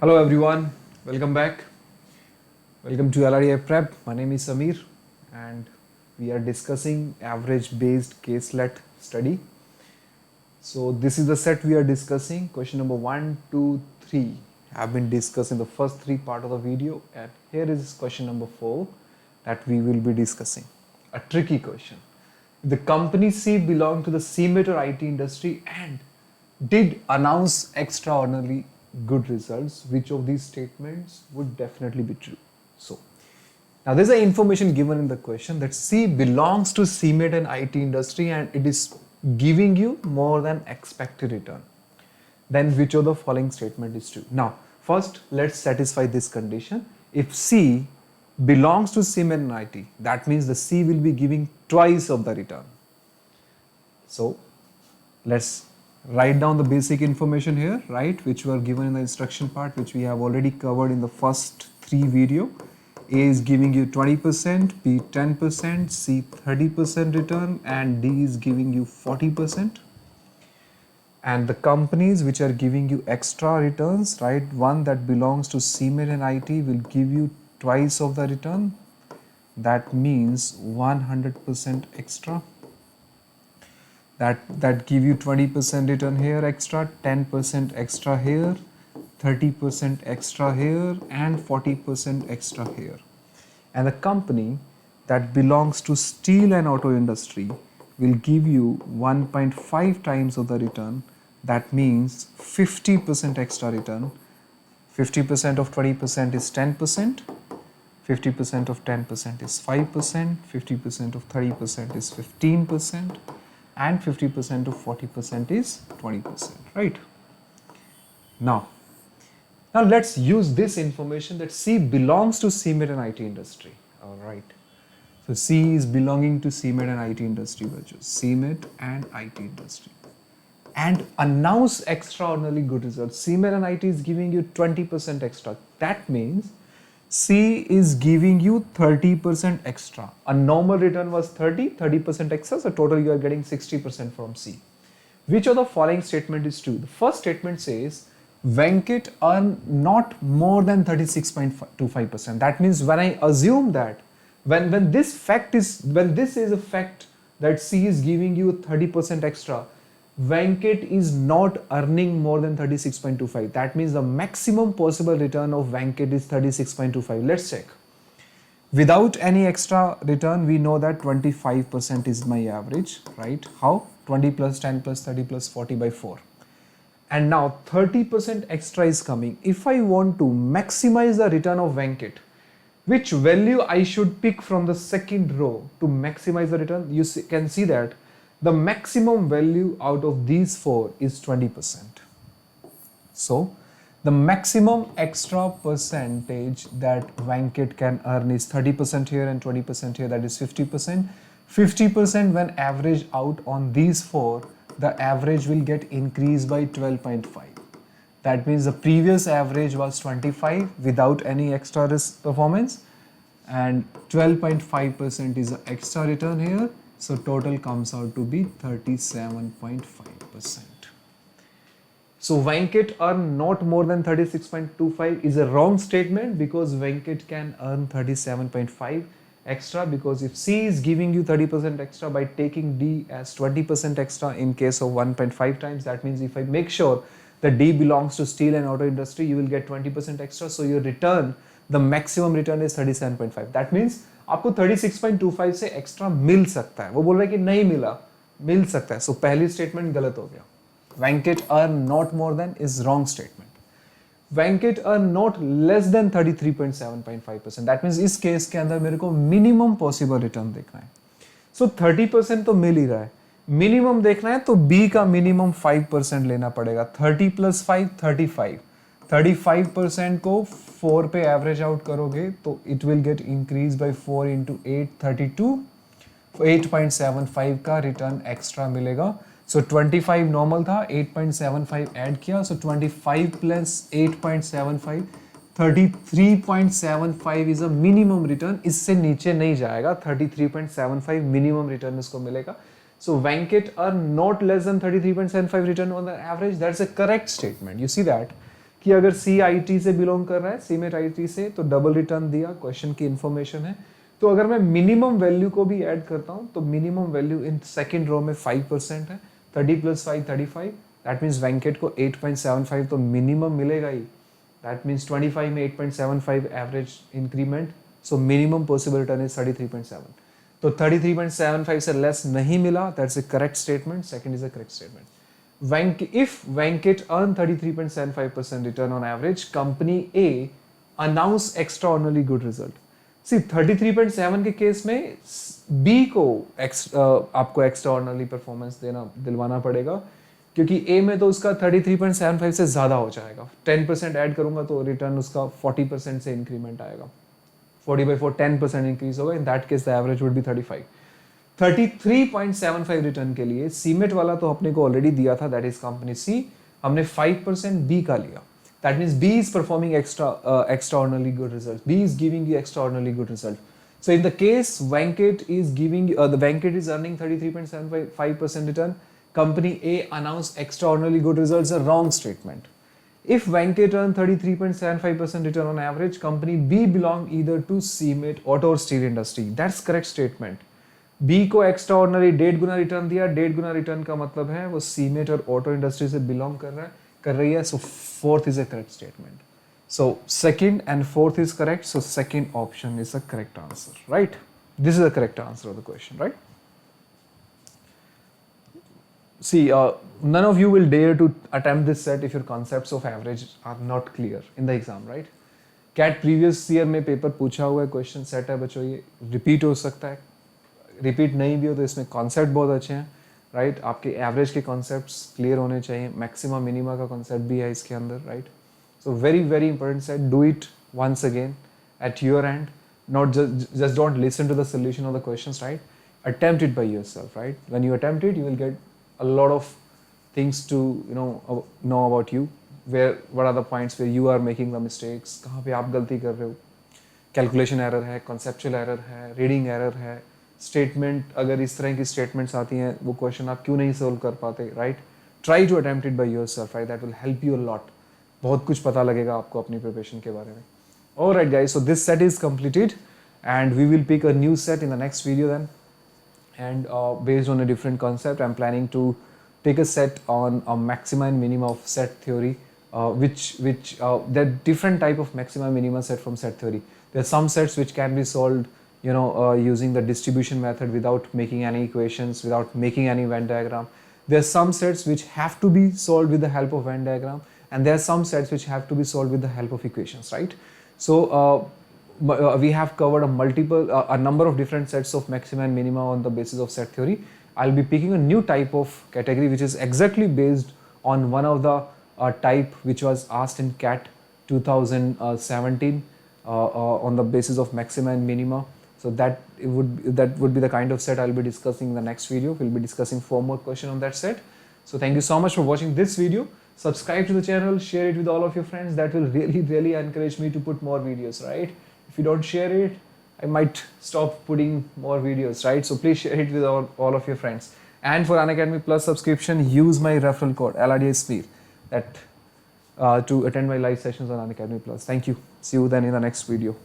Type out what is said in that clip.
Hello everyone, welcome back. Welcome to LRDI Prep. My name is Samir and we are discussing average based caselet study. So this is the set we are discussing. Question number 1, 2, 3 have been discussed in the first three part of the video, and here is question number 4 that we will be discussing. A tricky question. The company C belonged to the CMET or IT industry and did announce extraordinarily good results. Which of these statements would definitely be true? So, now there's an information given in the question that C belongs to CMET and IT industry and it is giving you more than expected return. Then which of the following statement is true? Now, first let's satisfy this condition. If C belongs to CMET and IT, that means the C will be giving twice of the return. So, let's write down the basic information here, right, which were given in the instruction part, which we have already covered in the first three video. A is giving you 20%, B 10%, C 30% return, and D is giving you 40%. And the companies which are giving you extra returns, right, one that belongs to CMET and IT will give you twice of the return. That means 100% extra. That give you 20% return here extra, 10% extra here, 30% extra here, and 40% extra here. And the company that belongs to steel and auto industry will give you 1.5 times of the return. That means 50% extra return. 50% of 20% is 10%. 50% of 10% is 5%. 50% of 30% is 15%. And 50% of 40% is 20%, right? Now let's use this information that C belongs to CMET and IT industry. All right. So C is belonging to CMET and IT industry, which is CMET and IT industry. And announce extraordinarily good results. CMET and IT is giving you 20% extra. That means C is giving you 30% extra. A normal return was 30% extra, so total you are getting 60% from C. Which of the following statement is true? The first statement says Venkat earn not more than 36.25%. That means when I assume that when this is a fact that C is giving you 30% extra, Venkat is not earning more than 36.25. That means the maximum possible return of Venkat is 36.25. Let's check. Without any extra return, we know that 25% is my average, right? How? 20 plus 10 plus 30 plus 40 by 4. And now 30% extra is coming. If I want to maximize the return of Venkat, which value I should pick from the second row to maximize the return? You can see that the maximum value out of these four is 20%. So the maximum extra percentage that Venkat can earn is 30% here and 20% here, that is 50%. 50% when averaged out on these four, the average will get increased by 12.5. That means the previous average was 25 without any extra risk performance, and 12.5% is the extra return here. So total comes out to be 37.5%. So Venkat earn not more than 36.25 is a wrong statement, because Venkat can earn 37.5 extra, because if C is giving you 30% extra by taking D as 20% extra in case of 1.5 times, that means if I make sure that D belongs to steel and auto industry, you will get 20% extra. So your return, the maximum return is 37.5. That means आपको 36.25 से extra मिल सकता है. वो बोल रहा है कि नहीं मिला, मिल सकता है. सो पहली स्टेटमेंट गलत हो गया. Venkat earn not more than is wrong statement. Venkat earn not less than 33.7.5%. That means इस केस के अंदर मेरे को मिनिमम पॉसिबल रिटर्न देखना है. सो 30% तो मिल ही रहा है, मिनिमम देखना है तो B का मिनिमम 5% लेना पड़ेगा. 30 प्लस 5 35. 35% को 4 पे एवरेज आउट करोगे तो it will get increase by 4 into 8 32. 8.75 का रिटर्न एक्स्ट्रा मिलेगा. सो 25 नॉर्मल था, 8.75 ऐड किया, सो 25 plus 8.75 33.75 is a minimum return. इससे नीचे नहीं जाएगा. 33.75 मिनिमम रिटर्न इसको मिलेगा. So Venkat earn not less than 33.75 return on the average. That's a correct statement. You see that कि अगर CIT से बिलोंग कर रहा है, सीमेट IT से, तो डबल रिटर्न दिया, क्वेश्चन की इन्फॉर्मेशन है। तो अगर मैं मिनिमम वैल्यू को भी ऐड करता हूँ तो minimum value in second row में 5% है, 30 + 5 35, दैट मीन्स वेंकट को 8.75 तो मिनिमम मिलेगा ही। दैट मीन्स 25 में 8.75 average increment, so minimum possible return is 33.7। तो 33.75 से लेस नहीं मिला, that's A correct statement, second is a correct statement. If Venkat earned 33.75% return on average, company A announced extraordinarily good result. See 33.7 के case में B को आपको extraordinary performance दिलवाना पड़ेगा, क्योंकि A में तो उसका 33.75 से ज़्यादा हो जाएगा। 10% ऐड करूंगा तो रिटर्न उसका 40% से इंक्रीमेंट आएगा। 40/4 10% इंक्रीज होगा, in that case the average would be 35। 33.75 return के लिए सीमेट वाला तो अपने को ऑलरेडी दिया था, दैट इज कंपनी सी, हमने 5% बी का लिया, that means B is performing extraordinarily good result, B is giving you extraordinarily good result. So in the case Venkat is the Venkat is earning 33.75% return, company A announced extraordinarily good results, a wrong statement. If Venkat earned 33.75% return on average, company B belong either to CMET, auto or steel industry. That's correct statement. B को extraordinary 1.5 गुना return दिया, 1.5 गुना return का मतलब है वो cement और auto industry से belong कर रही है, so fourth is a correct statement. So second and fourth is correct, so second option is a correct answer, right? This is the correct answer of the question, right? See, none of you will dare to attempt this set if your concepts of average are not clear in the exam, right? CAT previous year में paper पूछा हुआ है, question set है बच्चों, ये repeat हो सकता है, रिपीट नहीं भी हो तो इसमें कॉन्सेप्ट बहुत अच्छे हैं, राइट? आपके एवरेज के कॉन्सेप्ट्स क्लियर होने चाहिए, मैक्सिमा मिनिमा का कॉन्सेप्ट भी है इसके अंदर, right? So very very important set, do it once again at your end, not just don't listen to the solution of the questions, right? Attempt it by yourself, right? When you attempt it, you will get a lot of things to know about you, what are the points where you are making the mistakes, कहाँ पे आप गलती कर रहे हो, calculation error है, conceptual error है, reading error है, स्टेटमेंट अगर इस तरह की स्टेटमेंट्स आती हैं वो क्वेश्चन आप क्यों नहीं सोल्व कर पाते, right? Try to attempt it by yourself, right? That will help you a lot, बहुत कुछ पता लगेगा आपको अपनी प्रिपरेशन के बारे में। Alright guys, so this set is completed and we will pick a new set in the next video then, and based on a different concept I'm planning to take a set on a maxima and minima of set theory, which there are different type of maxima and minima set from set theory. There are some sets which can be solved using the distribution method without making any equations, without making any Venn diagram. There are some sets which have to be solved with the help of Venn diagram, and there are some sets which have to be solved with the help of equations, right? So we have covered a number of different sets of maxima and minima on the basis of set theory. I'll be picking a new type of category which is exactly based on one of the type which was asked in CAT 2017 on the basis of maxima and minima. So that would be the kind of set I'll be discussing in the next video. We'll be discussing 4 more questions on that set. So thank you so much for watching this video. Subscribe to the channel, share it with all of your friends. That will really encourage me to put more videos, right? If you don't share it, I might stop putting more videos, right? So please share it with all of your friends. And for Unacademy Plus subscription, use my referral code LRDSPEER to attend my live sessions on Unacademy Plus. Thank you. See you then in the next video.